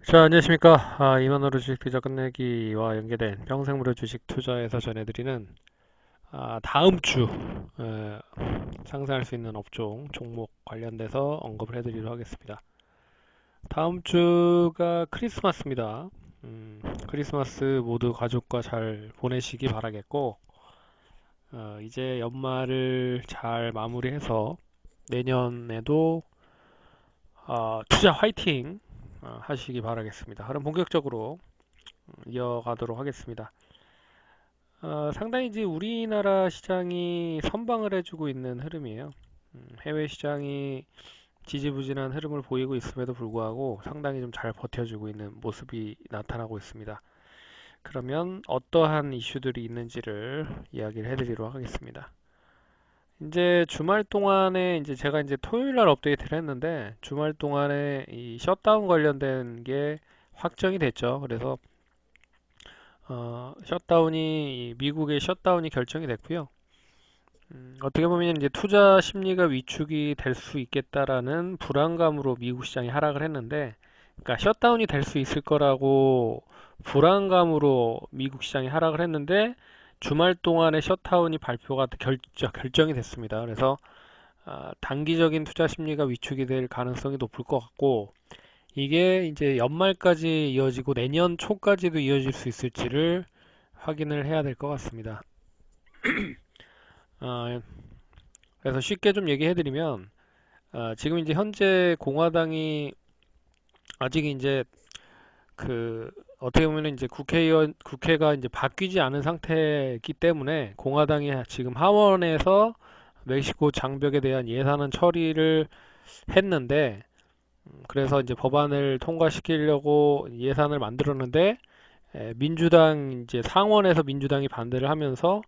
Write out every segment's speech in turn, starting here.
자, 안녕하십니까. 2만원으로 주식 투자 끝내기와 연계된 평생무료 주식 투자에서 전해드리는 다음 주 상승할 수 있는 업종, 종목 관련돼서 언급을 해드리도록 하겠습니다. 다음 주가 크리스마스입니다. 크리스마스 모두 가족과 잘 보내시기 바라겠고, 이제 연말을 잘 마무리해서 내년에도 투자 화이팅 하시기 바라겠습니다. 그럼 본격적으로 이어가도록 하겠습니다. 상당히 이제 우리나라 시장이 선방을 해주고 있는 흐름이에요. 해외 시장이 지지부진한 흐름을 보이고 있음에도 불구하고 상당히 좀 잘 버텨주고 있는 모습이 나타나고 있습니다. 그러면 어떠한 이슈들이 있는지를 이야기를 해드리도록 하겠습니다. 이제 주말 동안에 이제 제가 이제 토요일 날 업데이트를 했는데 주말 동안에 이 셧다운 관련된 게 확정이 됐죠. 그래서 셧다운이 미국의 셧다운이 결정이 됐고요. 어떻게 보면 이제 투자 심리가 위축이 될 수 있겠다라는 불안감으로 미국 시장이 하락을 했는데, 그러니까 셧다운이 될 수 있을 거라고 불안감으로 미국 시장이 하락을 했는데 주말 동안에 셧다운이 발표가 결정이 됐습니다. 그래서 단기적인 투자 심리가 위축이 될 가능성이 높을 것 같고, 이게 이제 연말까지 이어지고 내년 초까지도 이어질 수 있을지를 확인을 해야 될 것 같습니다. 어, 그래서 쉽게 좀 얘기해드리면, 지금 이제 현재 공화당이 아직 이제 그 어떻게 보면 이제 국회가 이제 바뀌지 않은 상태이기 때문에 공화당이 지금 하원에서 멕시코 장벽에 대한 예산안 처리를 했는데, 그래서 이제 법안을 통과시키려고 예산을 만들었는데 민주당 이제 상원에서 민주당이 반대를 하면서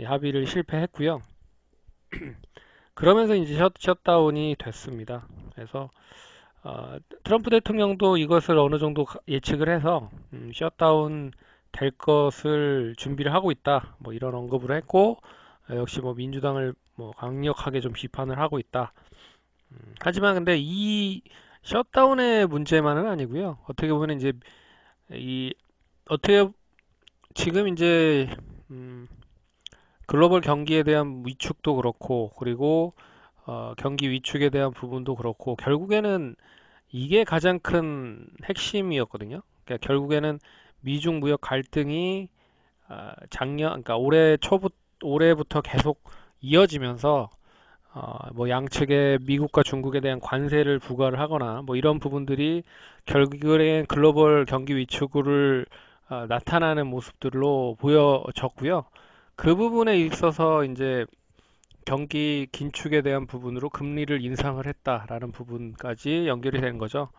합의를 실패했고요. 그러면서 이제 셧다운이 됐습니다. 그래서 트럼프 대통령도 이것을 어느 정도 예측을 해서 셧다운 될 것을 준비를 하고 있다. 뭐 이런 언급을 했고 역시 뭐 민주당을 뭐 강력하게 좀 비판을 하고 있다. 하지만 근데 이 셧다운의 문제만은 아니고요. 어떻게 보면 이제 이 어떻게 지금 이제 음, 글로벌 경기에 대한 위축도 그렇고 그리고 경기 위축에 대한 부분도 그렇고 결국에는 이게 가장 큰 핵심이었거든요. 그러니까 결국에는 미중 무역 갈등이 그러니까 올해부터 계속 이어지면서 뭐 양측에 미국과 중국에 대한 관세를 부과를 하거나 뭐 이런 부분들이 결국엔 글로벌 경기 위축을 나타나는 모습들로 보여졌고요. 그 부분에 있어서 이제 경기 긴축에 대한 부분으로 금리를 인상을 했다라는 부분까지 연결이 되는 거죠.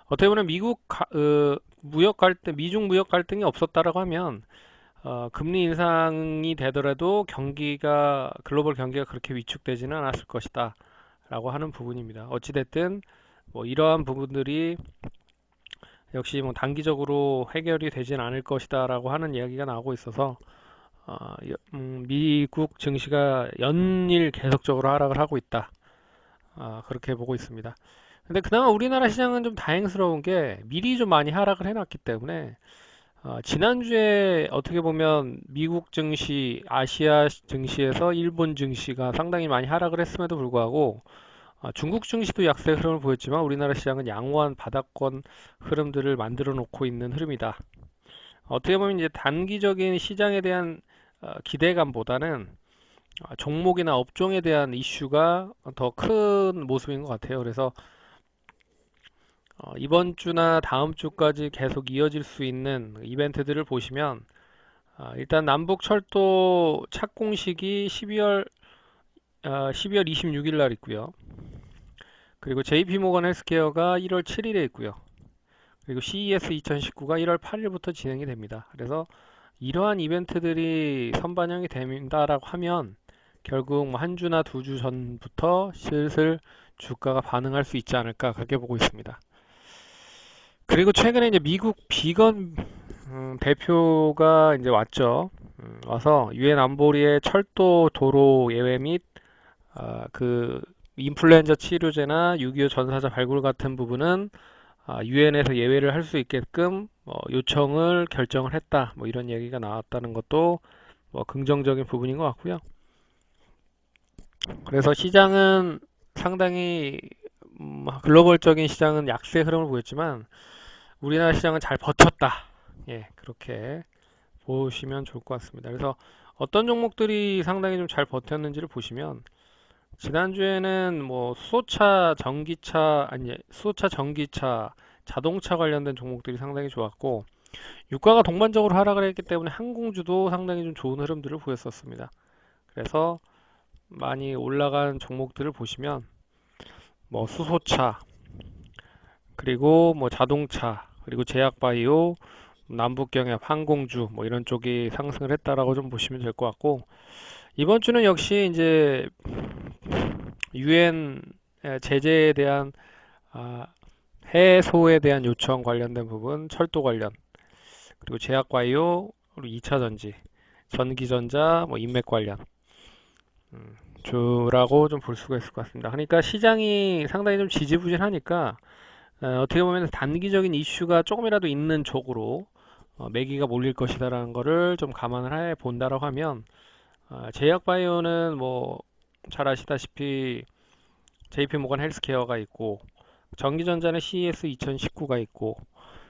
어떻게 보면 미중 무역 갈등이 없었다라고 하면 금리 인상이 되더라도 글로벌 경기가 그렇게 위축되지는 않았을 것이다. 라고 하는 부분입니다. 어찌됐든, 뭐 이러한 부분들이 역시 뭐 단기적으로 해결이 되진 않을 것이다. 라고 하는 이야기가 나오고 있어서, 미국 증시가 연일 계속적으로 하락을 하고 있다. 그렇게 보고 있습니다. 근데 그나마 우리나라 시장은 좀 다행스러운 게 미리 좀 많이 하락을 해놨기 때문에 지난주에 어떻게 보면 미국 증시, 아시아 증시에서 일본 증시가 상당히 많이 하락을 했음에도 불구하고 중국 증시도 약세 흐름을 보였지만 우리나라 시장은 양호한 바닥권 흐름들을 만들어 놓고 있는 흐름이다. 어떻게 보면 이제 단기적인 시장에 대한 기대감보다는 종목이나 업종에 대한 이슈가 더 큰 모습인 것 같아요. 그래서 이번 주나 다음 주까지 계속 이어질 수 있는 이벤트들을 보시면 일단 남북 철도 착공식이 12월 26일 날 있고요. 그리고 JP모건 헬스케어가 1월 7일에 있고요. 그리고 CES 2019가 1월 8일부터 진행이 됩니다. 그래서 이러한 이벤트들이 선반영이 된다라고 하면 결국 뭐 한 주나 두 주 전부터 슬슬 주가가 반응할 수 있지 않을까 그렇게 보고 있습니다. 그리고 최근에 이제 미국 비건 대표가 이제 왔죠. 와서 유엔 안보리의 철도 도로 예외 및 그 인플루엔자 치료제나 6.25 전사자 발굴 같은 부분은 유엔에서 예외를 할 수 있게끔 요청을 결정을 했다. 뭐 이런 얘기가 나왔다는 것도 뭐 긍정적인 부분인 것 같고요. 그래서 시장은 상당히 글로벌적인 시장은 약세 흐름을 보였지만 우리나라 시장은 잘 버텼다. 예, 그렇게 보시면 좋을 것 같습니다. 그래서 어떤 종목들이 상당히 좀 잘 버텼는지를 보시면 지난주에는 뭐 수소차, 전기차, 자동차 관련된 종목들이 상당히 좋았고 유가가 동반적으로 하락을 했기 때문에 항공주도 상당히 좀 좋은 흐름들을 보였었습니다. 그래서 많이 올라간 종목들을 보시면 뭐 수소차, 그리고 뭐 자동차, 그리고 제약바이오, 남북경협, 항공주 뭐 이런 쪽이 상승을 했다라고 좀 보시면 될 것 같고 이번 주는 역시 이제 유엔 제재에 대한 아, 해소에 대한 요청 관련된 부분, 철도 관련, 그리고 제약바이오, 그리고 2차 전지, 전기전자, 뭐 인맥 관련 주라고 좀 볼 수가 있을 것 같습니다. 그러니까 시장이 상당히 좀 지지부진하니까 어떻게 보면 단기적인 이슈가 조금이라도 있는 쪽으로 매기가 몰릴 것이다라는 거를 좀 감안을 해 본다라고 하면 제약바이오는 뭐 잘 아시다시피 JP모건 헬스케어가 있고 전기전자는 CES 2019가 있고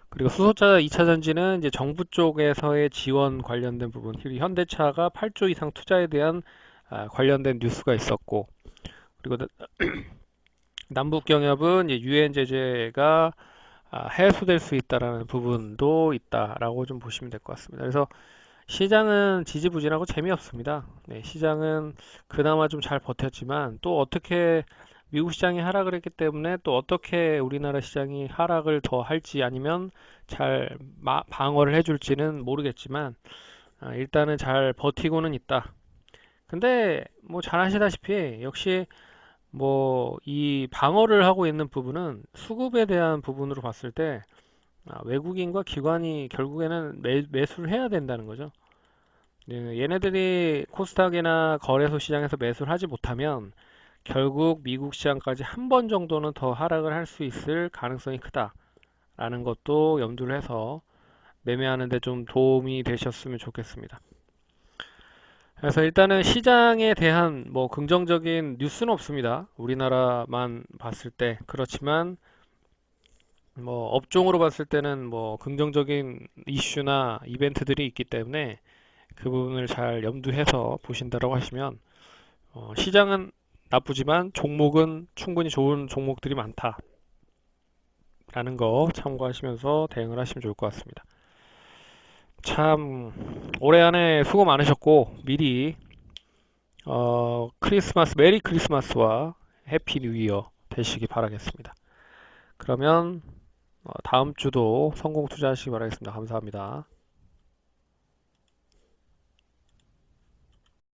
그리고 수소차 2차 전지는 이제 정부 쪽에서의 지원 관련된 부분 그리고 현대차가 8조 이상 투자에 대한 관련된 뉴스가 있었고 그리고 남북경협은 이제 유엔 제재가 해소될 수 있다라는 부분도 있다라고 좀 보시면 될 것 같습니다. 그래서 시장은 지지부진하고 재미없습니다. 네, 시장은 그나마 좀 잘 버텼지만 또 어떻게 미국 시장이 하락을 했기 때문에 또 어떻게 우리나라 시장이 하락을 더 할지 아니면 잘 방어를 해줄지는 모르겠지만 일단은 잘 버티고는 있다. 근데 뭐 잘 아시다시피 역시 뭐 이 방어를 하고 있는 부분은 수급에 대한 부분으로 봤을 때 외국인과 기관이 결국에는 매수를 해야 된다는 거죠. 네, 얘네들이 코스닥이나 거래소 시장에서 매수를 하지 못하면 결국 미국 시장까지 한 번 정도는 더 하락을 할 수 있을 가능성이 크다라는 것도 염두를 해서 매매하는 데 좀 도움이 되셨으면 좋겠습니다. 그래서 일단은 시장에 대한 뭐 긍정적인 뉴스는 없습니다. 우리나라만 봤을 때. 그렇지만 뭐 업종으로 봤을 때는 뭐 긍정적인 이슈나 이벤트들이 있기 때문에 그 부분을 잘 염두해서 보신다라고 하시면 시장은 나쁘지만 종목은 충분히 좋은 종목들이 많다라는 거 참고하시면서 대응을 하시면 좋을 것 같습니다. 참 올해 안에 수고 많으셨고 미리 크리스마스 메리 크리스마스와 해피 뉴 이어 되시기 바라겠습니다. 그러면 다음 주도 성공 투자하시기 바라겠습니다. 감사합니다.